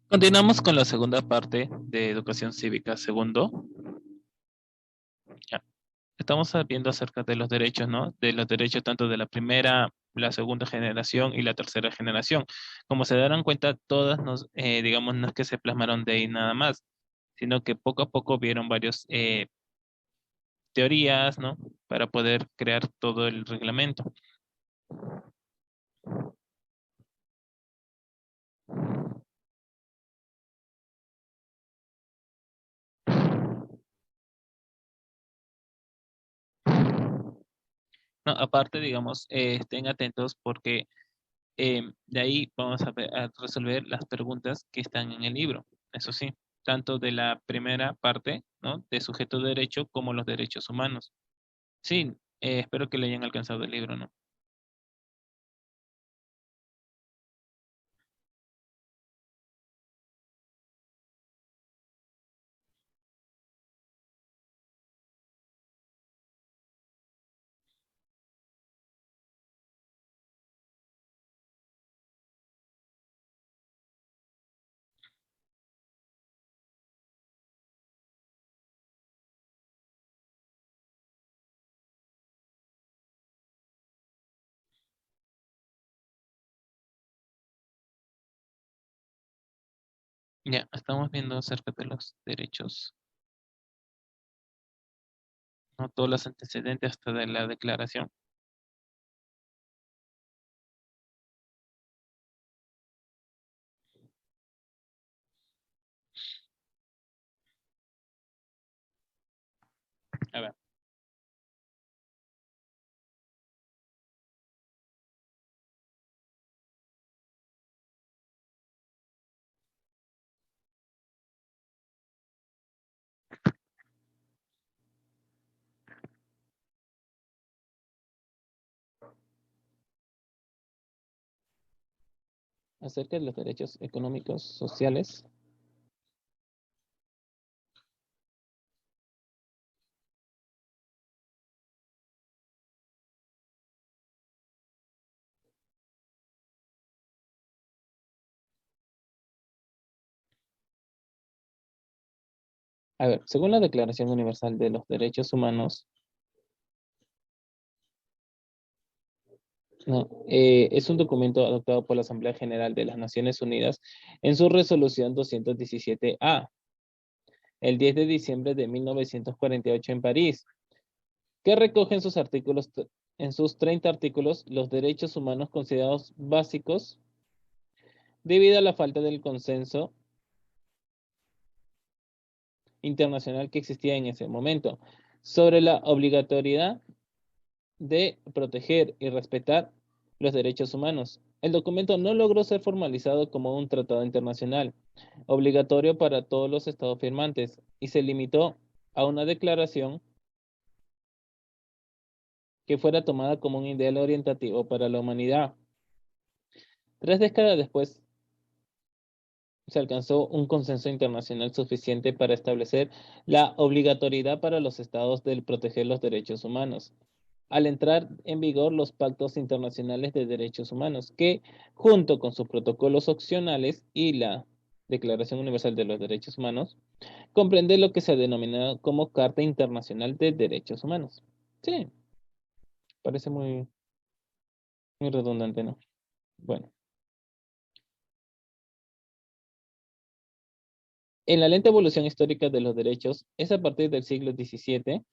Continuamos con la segunda parte de educación cívica segundo. Ya. Estamos viendo acerca de los derechos, ¿no? De los derechos tanto de la primera, la segunda generación y la tercera generación. Como se darán cuenta, todas nos, digamos, no es que se plasmaron de ahí nada más, sino que poco a poco vieron varias teorías, ¿no? Para poder crear todo el reglamento. No, aparte, digamos, estén atentos porque de ahí vamos a resolver las preguntas que están en el libro. Eso sí, tanto de la primera parte, ¿no? De sujeto de derecho como los derechos humanos. Sí, espero que le hayan alcanzado el libro, ¿no? Ya, estamos viendo acerca de los derechos, no todos los antecedentes hasta de la declaración. A ver, acerca de los derechos económicos, sociales. A ver, según la Declaración Universal de los Derechos Humanos, no, es un documento adoptado por la Asamblea General de las Naciones Unidas en su resolución 217A, el 10 de diciembre de 1948 en París, que recoge en sus artículos, en sus 30 artículos, los derechos humanos considerados básicos debido a la falta del consenso internacional que existía en ese momento sobre la obligatoriedad de proteger y respetar los derechos humanos. El documento no logró ser formalizado como un tratado internacional obligatorio para todos los estados firmantes y se limitó a una declaración que fuera tomada como un ideal orientativo para la humanidad. 3 décadas después se alcanzó un consenso internacional suficiente para establecer la obligatoriedad para los estados de proteger los derechos humanos al entrar en vigor los pactos internacionales de derechos humanos, que, junto con sus protocolos opcionales y la Declaración Universal de los Derechos Humanos, comprende lo que se ha denominado como Carta Internacional de Derechos Humanos. Sí, parece muy redundante, ¿no? Bueno, en la lenta evolución histórica de los derechos, es a partir del siglo XVII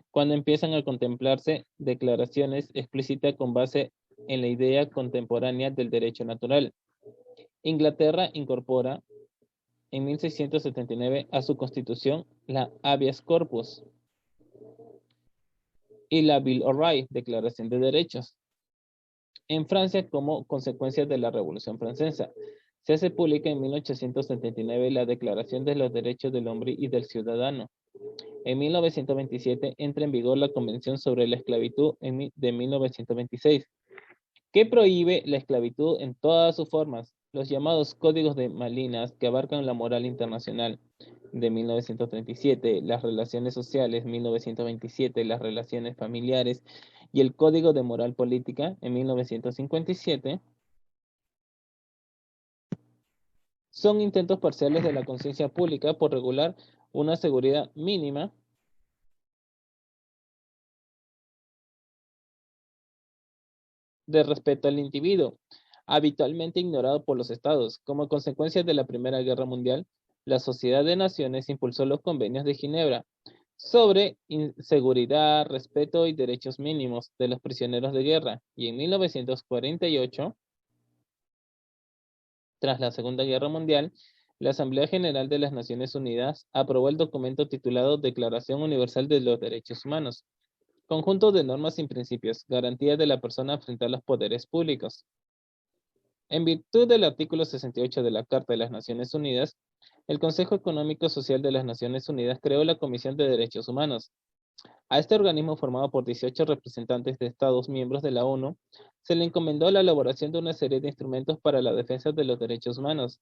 cuando empiezan a contemplarse declaraciones explícitas con base en la idea contemporánea del derecho natural. Inglaterra incorpora en 1679 a su constitución la Habeas Corpus y la Bill of Rights, Declaración de Derechos. En Francia, como consecuencia de la Revolución Francesa, se hace pública en 1879 la Declaración de los Derechos del Hombre y del Ciudadano. En 1927 entra en vigor la Convención sobre la Esclavitud de 1926, que prohíbe la esclavitud en todas sus formas, los llamados Códigos de Malinas, que abarcan la moral internacional de 1937, las relaciones sociales 1927, las relaciones familiares y el Código de Moral Política en 1957, son intentos parciales de la conciencia pública por regular una seguridad mínima de respeto al individuo, habitualmente ignorado por los estados. Como consecuencia de la Primera Guerra Mundial, la Sociedad de Naciones impulsó los convenios de Ginebra sobre seguridad, respeto y derechos mínimos de los prisioneros de guerra, y en 1948, tras la Segunda Guerra Mundial, la Asamblea General de las Naciones Unidas aprobó el documento titulado Declaración Universal de los Derechos Humanos, conjunto de normas y principios, garantías de la persona frente a los poderes públicos. En virtud del artículo 68 de la Carta de las Naciones Unidas, el Consejo Económico Social de las Naciones Unidas creó la Comisión de Derechos Humanos. A este organismo, formado por 18 representantes de Estados miembros de la ONU, se le encomendó la elaboración de una serie de instrumentos para la defensa de los derechos humanos.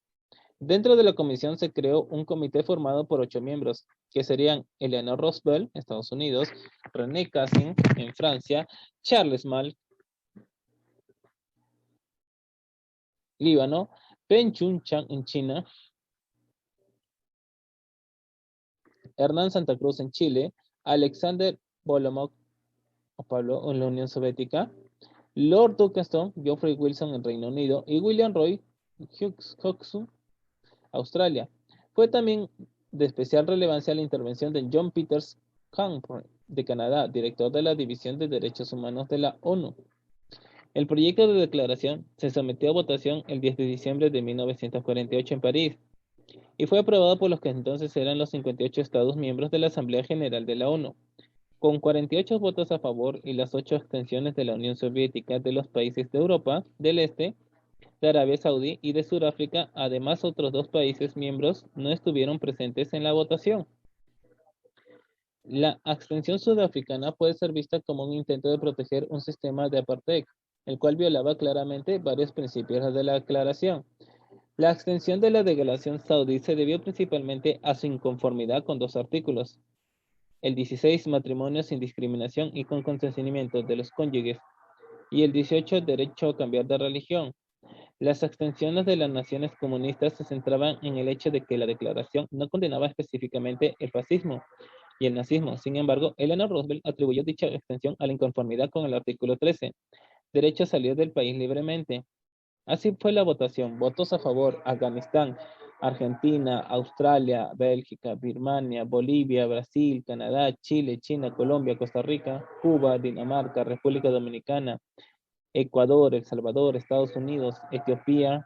Dentro de la comisión se creó un comité formado por 8 miembros, que serían Eleanor Roosevelt, Estados Unidos, René Cassin, en Francia, Charles Mal, Líbano, Pen Chun-chang, en China, Hernán Santa Cruz, en Chile, Alexander Bolomok, Pablo, en la Unión Soviética, Lord Duqueston, Geoffrey Wilson, en Reino Unido, y William Roy Hodgson, Australia. Fue también de especial relevancia la intervención de John Peters Campion, de Canadá, director de la División de Derechos Humanos de la ONU. El proyecto de declaración se sometió a votación el 10 de diciembre de 1948 en París y fue aprobado por los que entonces eran los 58 Estados miembros de la Asamblea General de la ONU, con 48 votos a favor y las 8 abstenciones de la Unión Soviética, de los países de Europa del Este, de Arabia Saudí y de Sudáfrica. Además, otros 2 países miembros no estuvieron presentes en la votación. La abstención sudafricana puede ser vista como un intento de proteger un sistema de apartheid, el cual violaba claramente varios principios de la declaración. La abstención de la delegación saudí se debió principalmente a su inconformidad con 2 artículos. El 16, matrimonio sin discriminación y con consentimiento de los cónyuges, y el 18, derecho a cambiar de religión. Las abstenciones de las naciones comunistas se centraban en el hecho de que la declaración no condenaba específicamente el fascismo y el nazismo. Sin embargo, Eleanor Roosevelt atribuyó dicha abstención a la inconformidad con el artículo 13, derecho a salir del país libremente. Así fue la votación. Votos a favor: Afganistán, Argentina, Australia, Bélgica, Birmania, Bolivia, Brasil, Canadá, Chile, China, Colombia, Costa Rica, Cuba, Dinamarca, República Dominicana, Ecuador, El Salvador, Estados Unidos, Etiopía,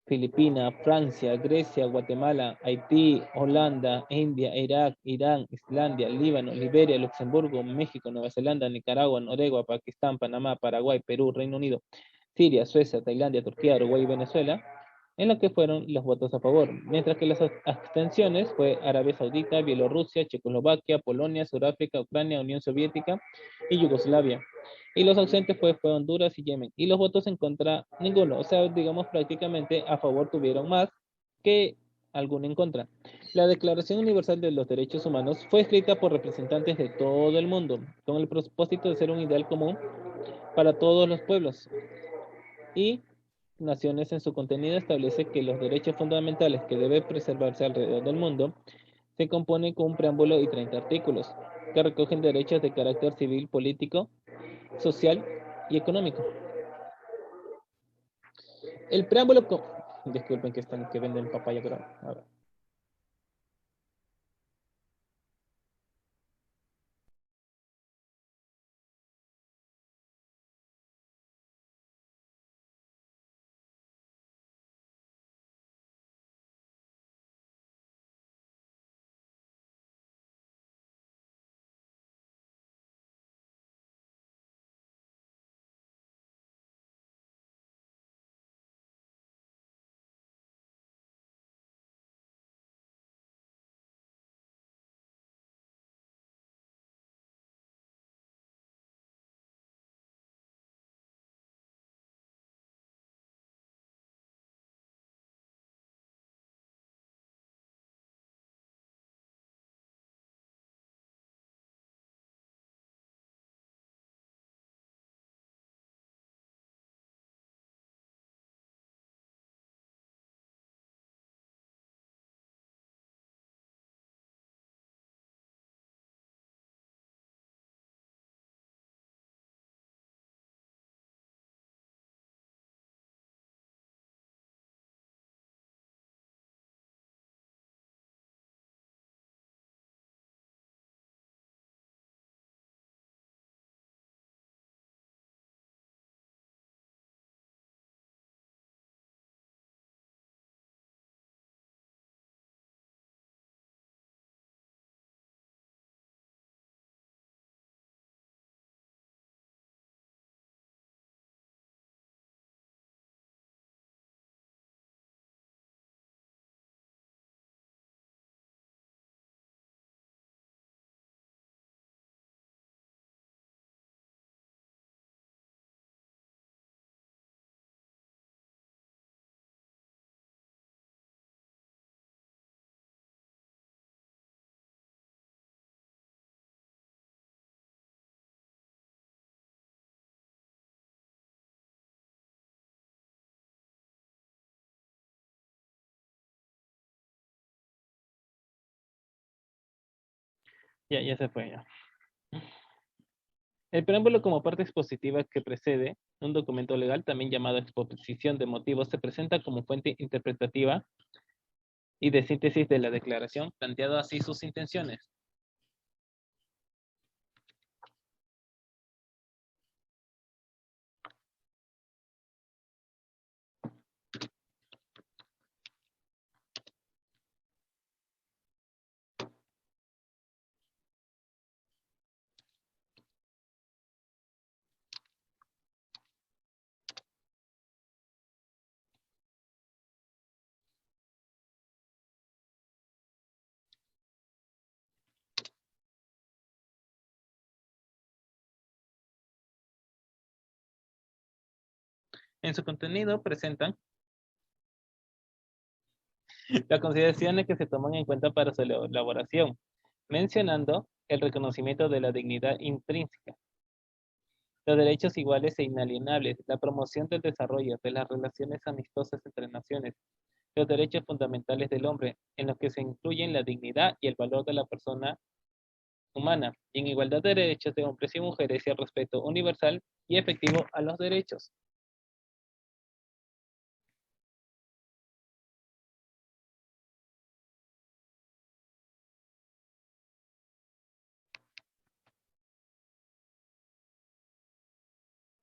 Filipinas, Francia, Grecia, Guatemala, Haití, Holanda, India, Irak, Irán, Islandia, Líbano, Liberia, Luxemburgo, México, Nueva Zelanda, Nicaragua, Noruega, Pakistán, Panamá, Paraguay, Perú, Reino Unido, Siria, Suecia, Tailandia, Turquía, Uruguay y Venezuela, en la que fueron los votos a favor, mientras que las abstenciones fue Arabia Saudita, Bielorrusia, Checoslovaquia, Polonia, Sudáfrica, Ucrania, Unión Soviética y Yugoslavia. Y los ausentes fue Honduras y Yemen. Y los votos en contra, ninguno. O sea, digamos, prácticamente a favor tuvieron más que alguno en contra. La Declaración Universal de los Derechos Humanos fue escrita por representantes de todo el mundo, con el propósito de ser un ideal común para todos los pueblos y naciones. En su contenido establece que los derechos fundamentales que deben preservarse alrededor del mundo se componen con un preámbulo y 30 artículos que recogen derechos de carácter civil, político, social y económico. El preámbulo, disculpen que venden papaya, pero a ver. Ya se fue ya. El preámbulo como parte expositiva que precede un documento legal, también llamado exposición de motivos, se presenta como fuente interpretativa y de síntesis de la declaración, planteando así sus intenciones. En su contenido presentan las consideraciones que se toman en cuenta para su elaboración, mencionando el reconocimiento de la dignidad intrínseca, los derechos iguales e inalienables, la promoción del desarrollo de las relaciones amistosas entre naciones, los derechos fundamentales del hombre, en los que se incluyen la dignidad y el valor de la persona humana, y en igualdad de derechos de hombres y mujeres y el respeto universal y efectivo a los derechos.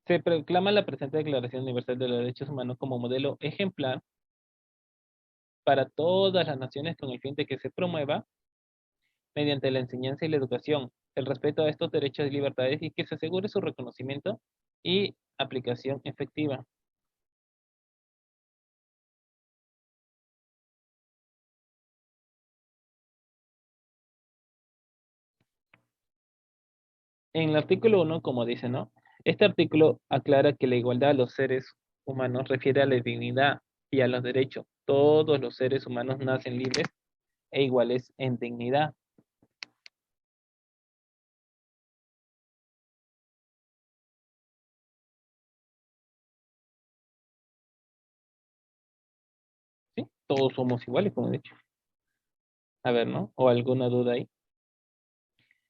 Se proclama la presente Declaración Universal de los Derechos Humanos como modelo ejemplar para todas las naciones con el fin de que se promueva mediante la enseñanza y la educación el respeto a estos derechos y libertades y que se asegure su reconocimiento y aplicación efectiva. En el artículo 1, como dice, ¿no? Este artículo aclara que la igualdad a los seres humanos refiere a la dignidad y a los derechos. Todos los seres humanos nacen libres e iguales en dignidad. ¿Sí? Todos somos iguales, como he dicho. A ver, ¿no? ¿O alguna duda ahí?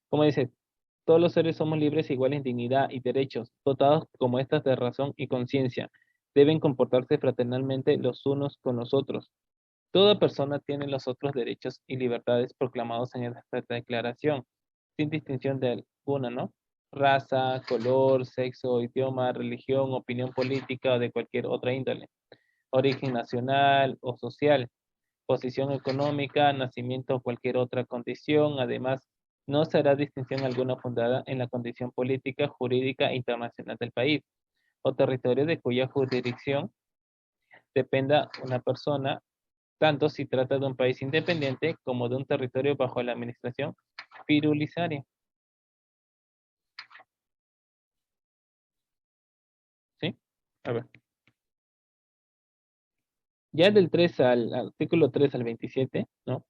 Como dice, todos los seres somos libres e iguales en dignidad y derechos, dotados como estas de razón y conciencia. Deben comportarse fraternalmente los unos con los otros. Toda persona tiene los otros derechos y libertades proclamados en esta declaración, sin distinción de alguna, ¿no? Raza, color, sexo, idioma, religión, opinión política o de cualquier otra índole, origen nacional o social, posición económica, nacimiento o cualquier otra condición. Además, no se hará distinción alguna fundada en la condición política, jurídica e internacional del país o territorio de cuya jurisdicción dependa una persona, tanto si trata de un país independiente como de un territorio bajo la administración fiduciaria. ¿Sí? A ver. Ya del 3 al artículo 3 al 27, ¿no?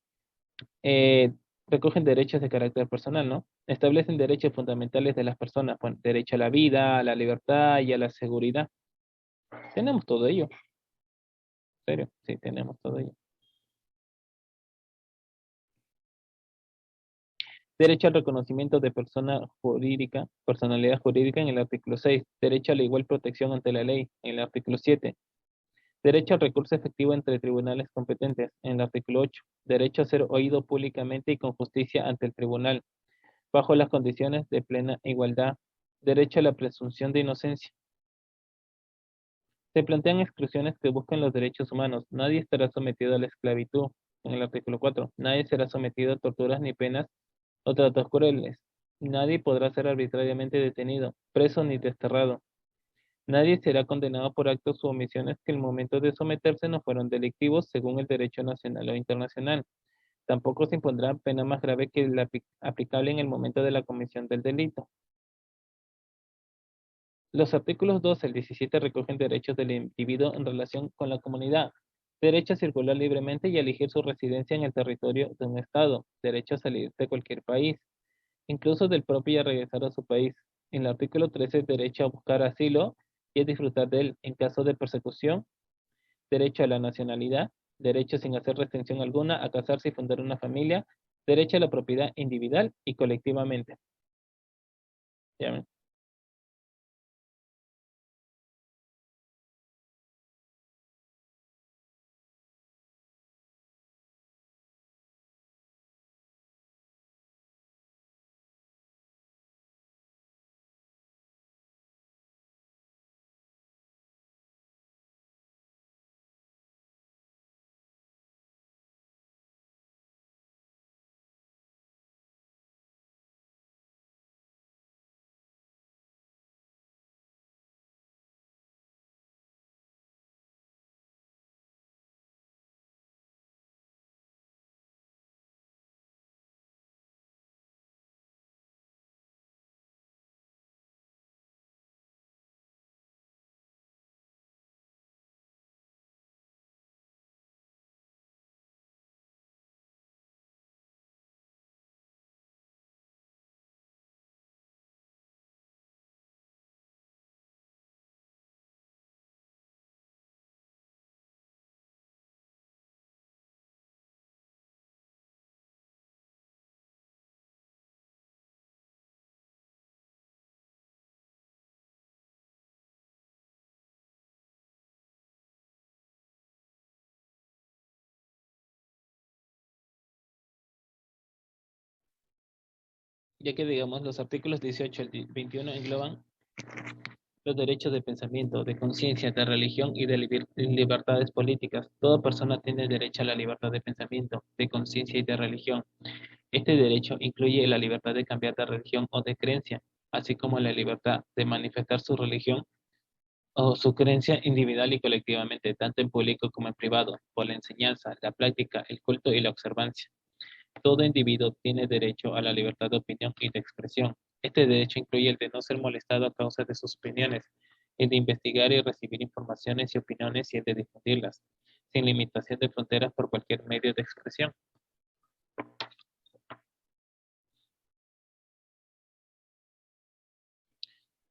Eh, recogen derechos de carácter personal, ¿no? Establecen derechos fundamentales de las personas, bueno, derecho a la vida, a la libertad y a la seguridad. Tenemos todo ello, ¿en serio? Sí, tenemos todo ello. Derecho al reconocimiento de persona jurídica, personalidad jurídica en el artículo 6. Derecho a la igual protección ante la ley en el artículo 7. Derecho al recurso efectivo entre tribunales competentes en el artículo 8. Derecho a ser oído públicamente y con justicia ante el tribunal, bajo las condiciones de plena igualdad. Derecho a la presunción de inocencia. Se plantean exclusiones que buscan los derechos humanos. Nadie estará sometido a la esclavitud, en el artículo 4. Nadie será sometido a torturas ni penas o tratos crueles. Nadie podrá ser arbitrariamente detenido, preso ni desterrado. Nadie será condenado por actos u omisiones que en el momento de someterse no fueron delictivos según el derecho nacional o internacional. Tampoco se impondrá pena más grave que la aplicable en el momento de la comisión del delito. Los artículos 12 al 17 recogen derechos del individuo en relación con la comunidad, derecho a circular libremente y a elegir su residencia en el territorio de un Estado, derecho a salir de cualquier país, incluso del propio y a regresar a su país. En el artículo 13, derecho a buscar asilo y a disfrutar de él en caso de persecución, derecho a la nacionalidad, derecho sin hacer restricción alguna a casarse y fundar una familia, Derecho a la propiedad individual y colectivamente. ¿Ya ven? Ya que digamos los artículos 18 al 21 engloban los derechos de pensamiento, de conciencia, de religión y de libertades políticas. Toda persona tiene derecho a la libertad de pensamiento, de conciencia y de religión. Este derecho incluye la libertad de cambiar de religión o de creencia, así como la libertad de manifestar su religión o su creencia individual y colectivamente, tanto en público como en privado, por la enseñanza, la práctica, el culto y la observancia. Todo individuo tiene derecho a la libertad de opinión y de expresión. Este derecho incluye el de no ser molestado a causa de sus opiniones, el de investigar y recibir informaciones y opiniones y el de difundirlas, sin limitación de fronteras por cualquier medio de expresión.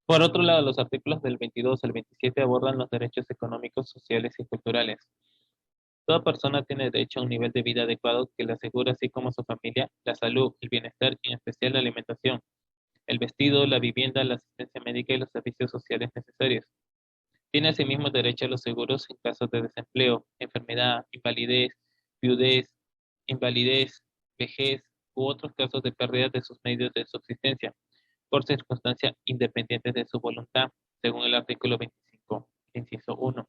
Por otro lado, los artículos del 22 al 27 abordan los derechos económicos, sociales y culturales. Toda persona tiene derecho a un nivel de vida adecuado que le asegure, así como a su familia, la salud, el bienestar y en especial la alimentación, el vestido, la vivienda, la asistencia médica y los servicios sociales necesarios. Tiene asimismo derecho a los seguros en casos de desempleo, enfermedad, invalidez, viudez, invalidez, vejez u otros casos de pérdida de sus medios de subsistencia por circunstancias independientes de su voluntad, según el artículo 25, inciso 1.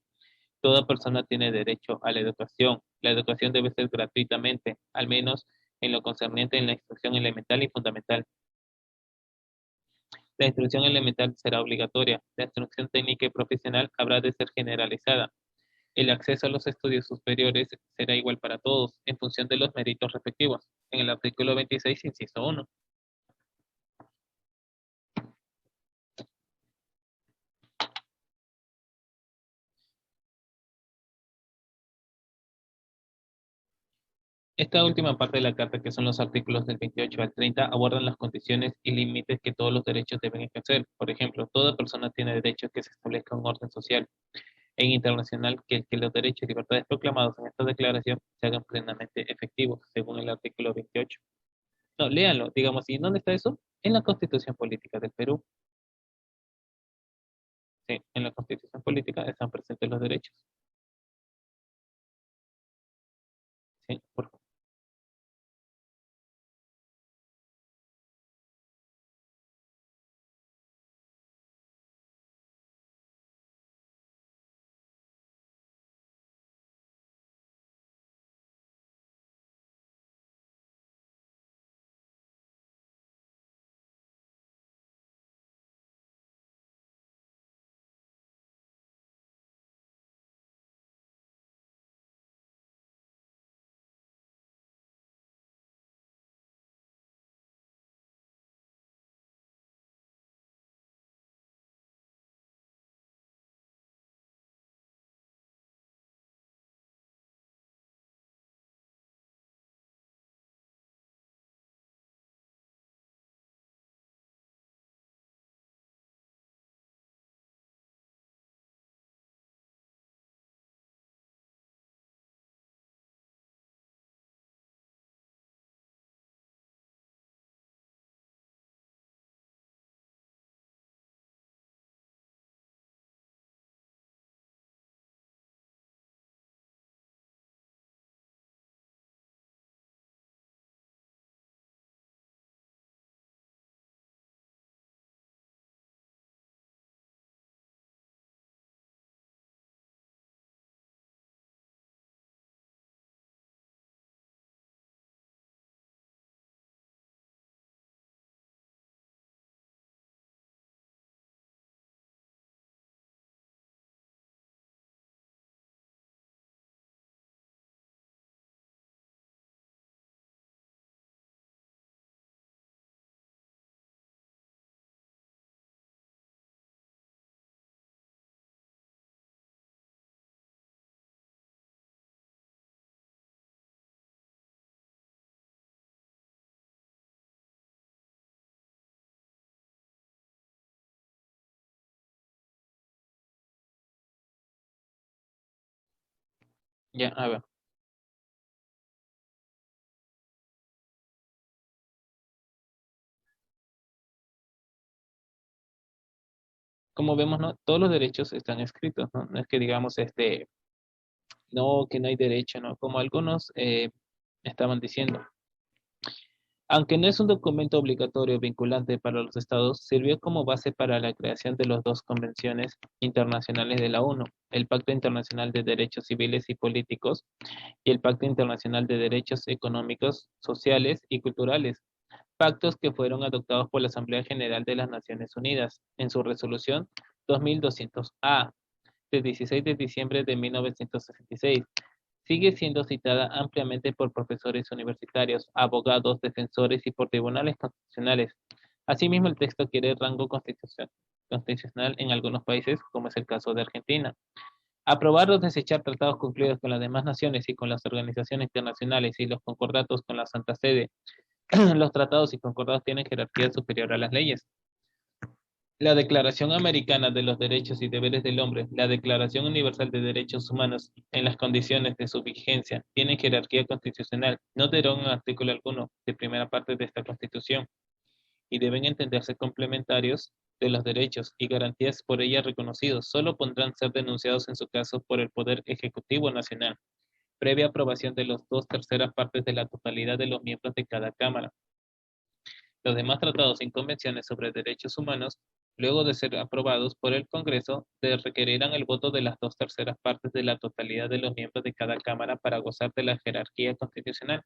Toda persona tiene derecho a la educación. La educación debe ser gratuitamente, al menos en lo concerniente en la instrucción elemental y fundamental. La instrucción elemental será obligatoria. La instrucción técnica y profesional habrá de ser generalizada. El acceso a los estudios superiores será igual para todos, en función de los méritos respectivos. En el artículo 26, inciso 1. Esta última parte de la Carta, que son los artículos del 28 al 30, abordan las condiciones y límites que todos los derechos deben ejercer. Por ejemplo, toda persona tiene derecho a que se establezca un orden social e internacional que los derechos y libertades proclamados en esta declaración se hagan plenamente efectivos, según el artículo 28. No, léanlo, digamos, ¿y dónde está eso? En la Constitución Política del Perú. Sí, en la Constitución Política están presentes los derechos. Sí, por Ya, a ver. Como vemos, ¿no? Todos los derechos están escritos, ¿no? No es que digamos, no, que no hay derecho, ¿no? Como algunos estaban diciendo. Aunque no es un documento obligatorio vinculante para los estados, sirvió como base para la creación de las dos convenciones internacionales de la ONU, el Pacto Internacional de Derechos Civiles y Políticos y el Pacto Internacional de Derechos Económicos, Sociales y Culturales, pactos que fueron adoptados por la Asamblea General de las Naciones Unidas en su resolución 2200-A de 16 de diciembre de 1966. Sigue siendo citada ampliamente por profesores universitarios, abogados, defensores y por tribunales constitucionales. Asimismo, el texto adquiere rango constitucional en algunos países, como es el caso de Argentina. Aprobar o desechar tratados concluidos con las demás naciones y con las organizaciones internacionales y los concordatos con la Santa Sede. Los tratados y concordados tienen jerarquía superior a las leyes. La Declaración Americana de los Derechos y Deberes del Hombre, la Declaración Universal de Derechos Humanos, en las condiciones de su vigencia, tienen jerarquía constitucional, no derogan artículo alguno de primera parte de esta Constitución y deben entenderse complementarios de los derechos y garantías por ella reconocidos. Solo podrán ser denunciados en su caso por el Poder Ejecutivo Nacional, previa aprobación de las dos terceras partes de la totalidad de los miembros de cada Cámara. Los demás tratados y convenciones sobre derechos humanos, luego de ser aprobados por el Congreso, requerirán el voto de las dos terceras partes de la totalidad de los miembros de cada Cámara para gozar de la jerarquía constitucional.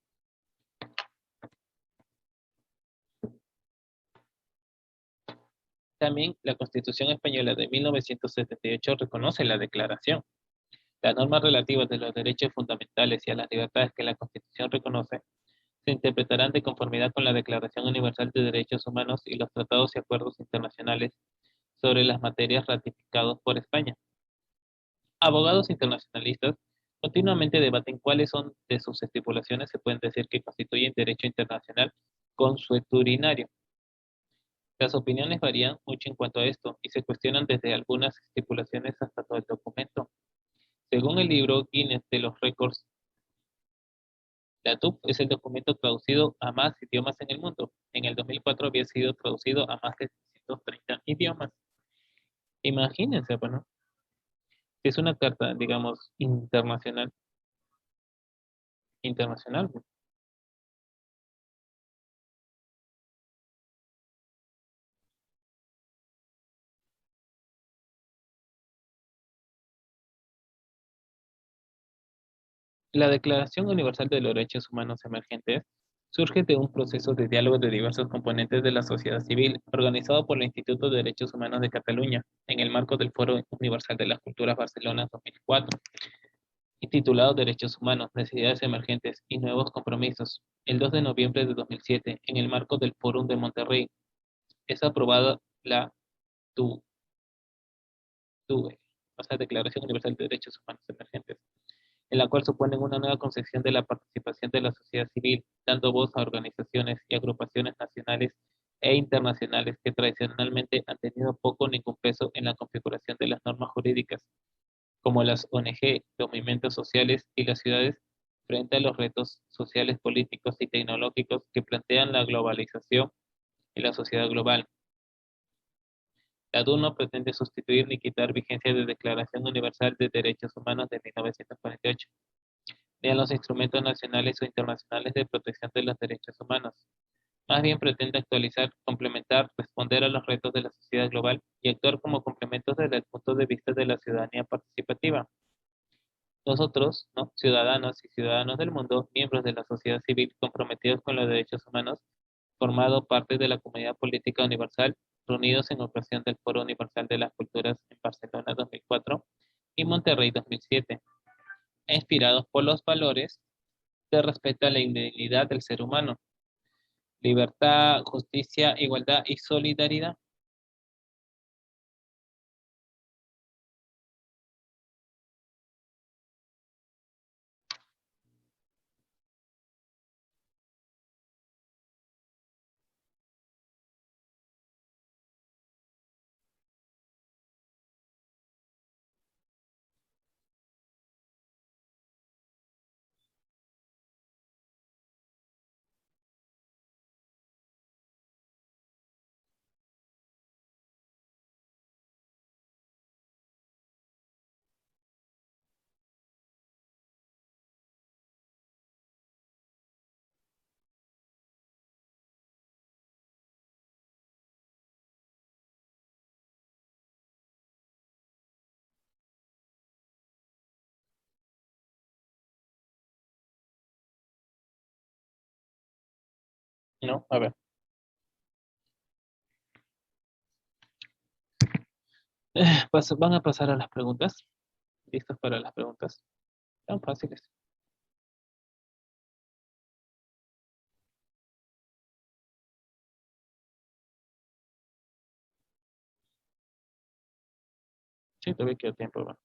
También la Constitución Española de 1978 reconoce la Declaración. Las normas relativas de los derechos fundamentales y a las libertades que la Constitución reconoce se interpretarán de conformidad con la Declaración Universal de Derechos Humanos y los tratados y acuerdos internacionales sobre las materias ratificados por España. Abogados internacionalistas continuamente debaten cuáles son de sus estipulaciones se pueden decir que constituyen derecho internacional consuetudinario. Las opiniones varían mucho en cuanto a esto y se cuestionan desde algunas estipulaciones hasta todo el documento. Según el libro Guinness de los Récords, la TUP es el documento traducido a más idiomas en el mundo. En el 2004 había sido traducido a más de 630 idiomas. Imagínense, bueno, es una carta, digamos, internacional. La Declaración Universal de los Derechos Humanos Emergentes surge de un proceso de diálogo de diversos componentes de la sociedad civil, organizado por el Instituto de Derechos Humanos de Cataluña, en el marco del Foro Universal de las Culturas Barcelona 2004, y titulado Derechos Humanos, Necesidades Emergentes y Nuevos Compromisos. El 2 de noviembre de 2007, en el marco del Fórum de Monterrey, es aprobada la TU, TUE, o sea, Declaración Universal de Derechos Humanos Emergentes, en la cual suponen una nueva concepción de la participación de la sociedad civil, dando voz a organizaciones y agrupaciones nacionales e internacionales que tradicionalmente han tenido poco o ningún peso en la configuración de las normas jurídicas, como las ONG, los movimientos sociales y las ciudades, frente a los retos sociales, políticos y tecnológicos que plantean la globalización y la sociedad global. La DU no pretende sustituir ni quitar vigencia de Declaración Universal de Derechos Humanos de 1948 ni a los instrumentos nacionales o internacionales de protección de los derechos humanos. Más bien pretende actualizar, complementar, responder a los retos de la sociedad global y actuar como complementos desde el punto de vista de la ciudadanía participativa. Nosotros, ¿no? Ciudadanos y ciudadanos del mundo, miembros de la sociedad civil comprometidos con los derechos humanos, formado parte de la comunidad política universal, reunidos en ocasión del Foro Universal de las Culturas en Barcelona 2004 y Monterrey 2007, inspirados por los valores de respeto a la individualidad del ser humano, libertad, justicia, igualdad y solidaridad. No, a ver. Van a pasar a las preguntas. ¿Listos para las preguntas? Tan fáciles. Sí, todavía queda tiempo. Va.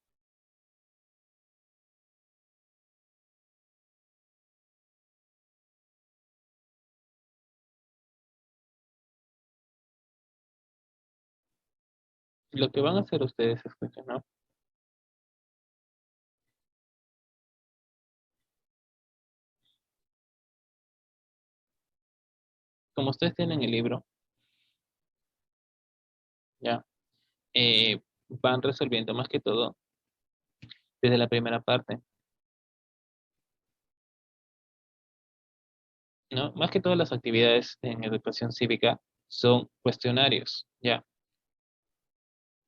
Lo que van a hacer ustedes, escuchen, ¿no? Como ustedes tienen el libro, ya, van resolviendo más que todo desde la primera parte, ¿no? Más que todas las actividades en educación cívica son cuestionarios, ya.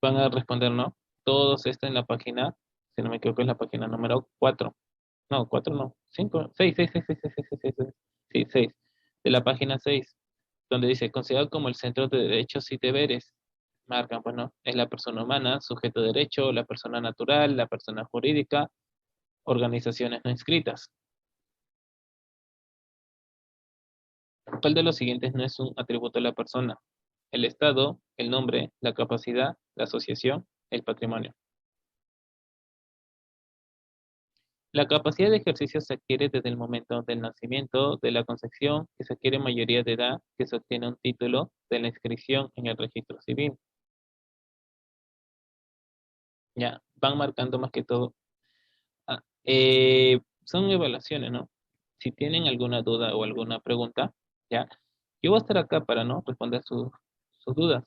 Van a responder, ¿no? Todos esto en la página, si no me equivoco, es la página número 4. No, 4 no, 5, 6, 6, 6, 6, 6, 6, 6, 6, sí, 6, de la página 6, donde dice, considerado como el centro de derechos y deberes. Marcan, bueno, es la persona humana, sujeto de derecho, la persona natural, la persona jurídica, organizaciones no inscritas. ¿Cuál de los siguientes no es un atributo de la persona? El estado, el nombre, la capacidad, la asociación, el patrimonio. La capacidad de ejercicio se adquiere desde el momento del nacimiento, de la concepción, que se adquiere mayoría de edad, que se obtiene un título, de la inscripción en el registro civil. Ya, van marcando más que todo. Son evaluaciones, ¿no? Si tienen alguna duda o alguna pregunta, ya, yo voy a estar acá para no responder sus dudas.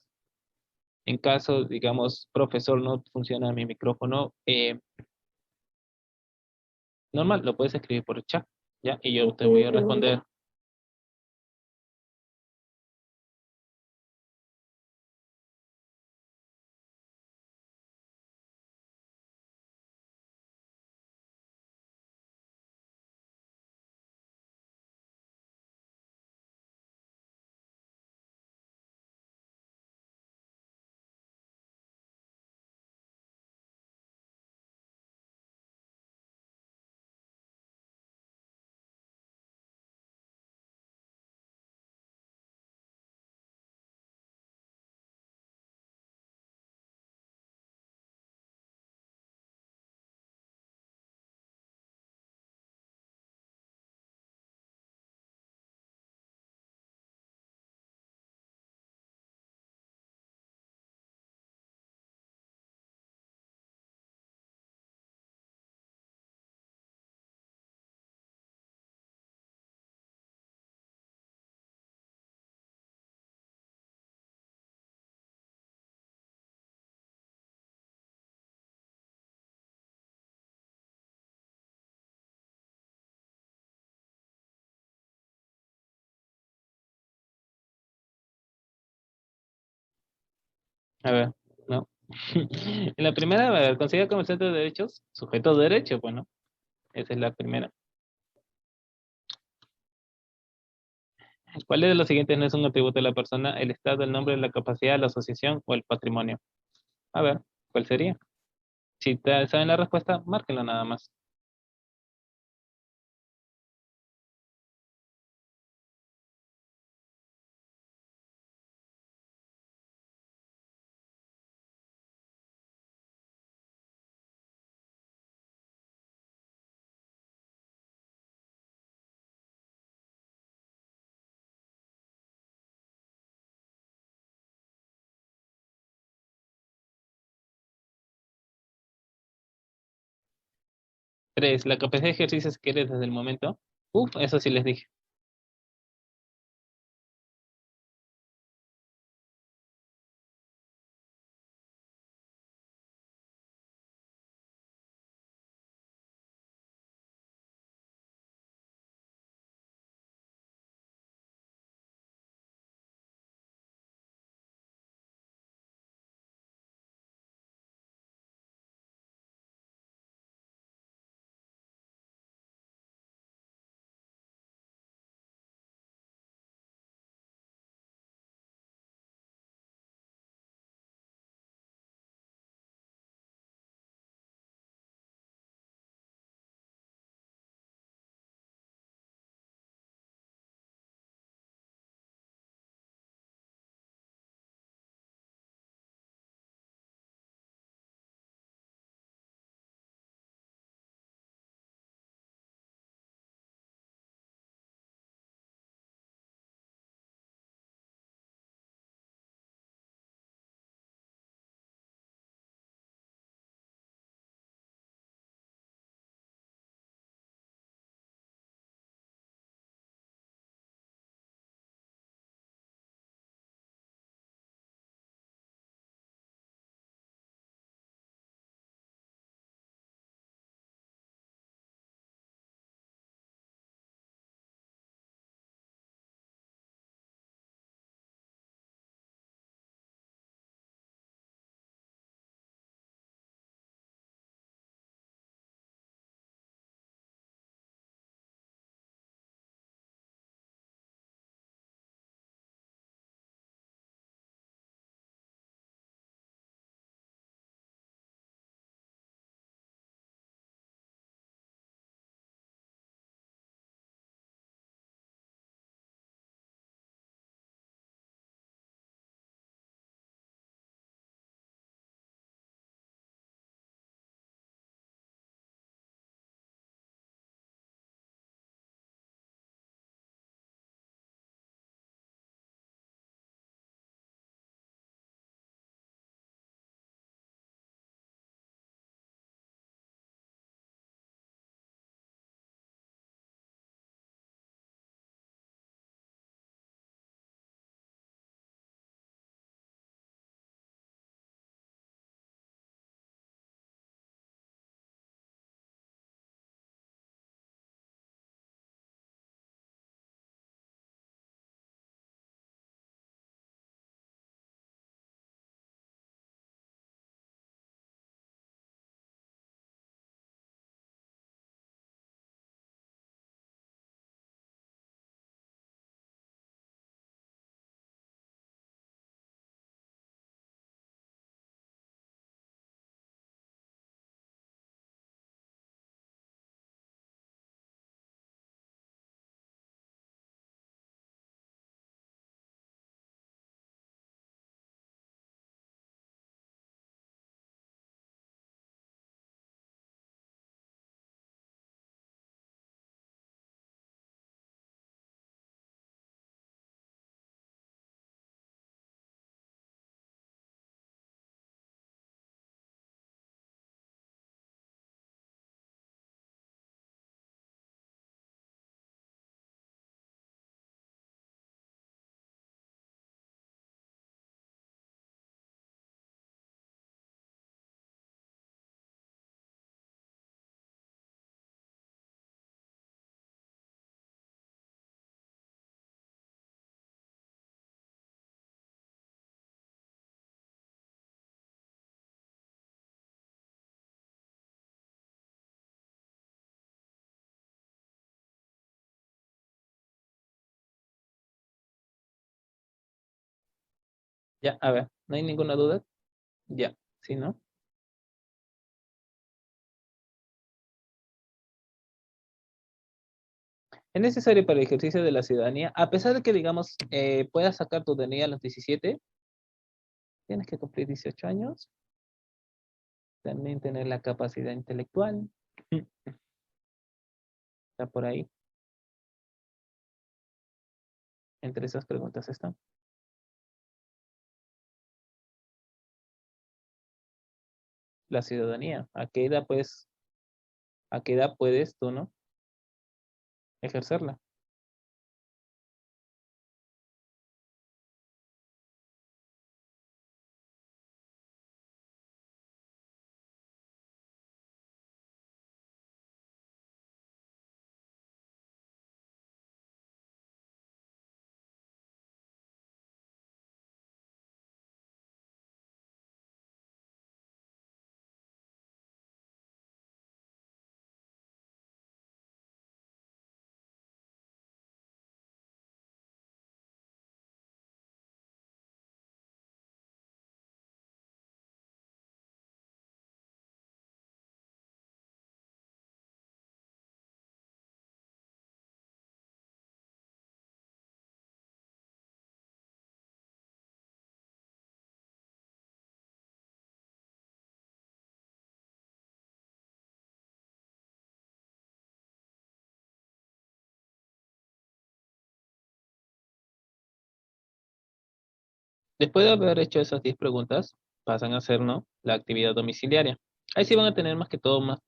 En caso, digamos, profesor, no funciona mi micrófono, normal, lo puedes escribir por el chat, ya, y yo te voy a responder. A ver, no. En la primera, a ver, considera como centro de derechos, sujeto de derecho, bueno, esa es la primera. ¿Cuál de los siguientes no es un atributo de la persona? El estado, el nombre, la capacidad, la asociación o el patrimonio. A ver, ¿cuál sería? Si saben la respuesta, márquenlo nada más. Tres, la capacidad de ejercicio se quiere desde el momento. Uf, eso sí les dije. Ya, a ver, ¿no hay ninguna duda? Ya, ¿sí, no? Es necesario para el ejercicio de la ciudadanía, a pesar de que, digamos, puedas sacar tu DNI a los 17, tienes que cumplir 18 años, también tener la capacidad intelectual, está por ahí, entre esas preguntas están. La ciudadanía, a qué edad puedes tú, ¿no? Ejercerla. Después de haber hecho esas 10 preguntas, pasan a hacer, ¿no? La actividad domiciliaria. Ahí sí van a tener más que todo más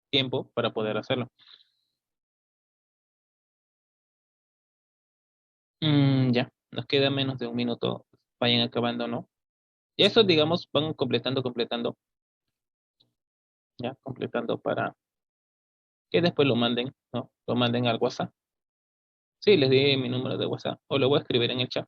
tiempo para poder hacerlo. Ya, nos queda menos de un minuto. Vayan acabando, ¿no? Y eso, digamos, van completando, ya, completando para que después lo manden, ¿no? Lo manden al WhatsApp. Sí, les di mi número de WhatsApp o lo voy a escribir en el chat.